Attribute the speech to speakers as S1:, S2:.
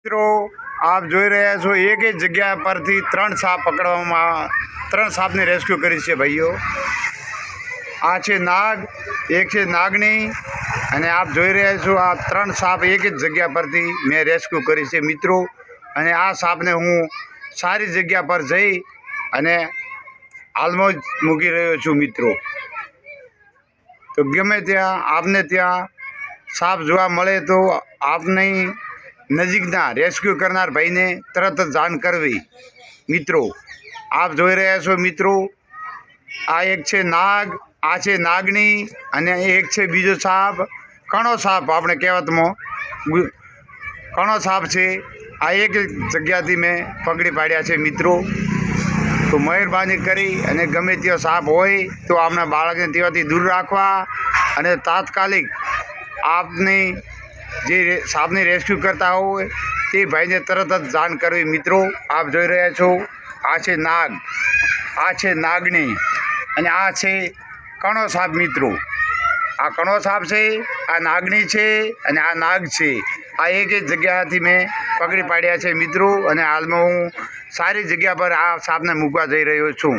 S1: મિત્રો આપ જોઈ રહ્યા છો એક જ જગ્યા પરથી 3 સાપ પકડવામાં 3 સાપને રેસ્ક્યુ કરી છે ભાઈઓ। આ છે નાગ, એક છે નાગણી અને આપ જોઈ રહ્યા છો આ 3 સાપ એક જ જગ્યા પરથી મેં રેસ્ક્યુ કરી છે મિત્રો। અને આ સાપને હું સારી જગ્યા પર જઈ અને હાલમાં જ મૂકી રહ્યો છું મિત્રો। તો ગમે ત્યાં આપને ત્યાં સાપ જોવા મળે તો આપની નજીકના રેસ્ક્યુ કરનાર ભાઈને તરત જ જાણ કરવી મિત્રો। આપ જોઈ રહ્યા છો મિત્રો, આ એક છે નાગ, આ છે નાગણી અને એક છે બીજો સાપ, કણો સાપ આપણે કહેવતમાં કણો સાપ છે। આ એક જગ્યાથી મેં પકડી પાડ્યા છે મિત્રો। તો મહેરબાની કરી અને ગમે તેવો સાપ હોય તો આપણા બાળકને તેવાથી દૂર રાખવા અને તાત્કાલિક આપની જે સાપને રેસ્ક્યુ કરતા હોય તે ભાઈને તરત જ જાણ કરવી મિત્રો। આપ જોઈ રહ્યા છો આ છે નાગ, આ છે નાગણી અને આ છે કણો સાપ મિત્રો। આ કણો સાપ છે, આ નાગણી છે અને આ નાગ છે। આ એક જ જગ્યાથી મેં પકડી પાડ્યા છે મિત્રો। અને હાલમાં હું સારી જગ્યા પર આ સાપને મૂકવા જઈ રહ્યો છું।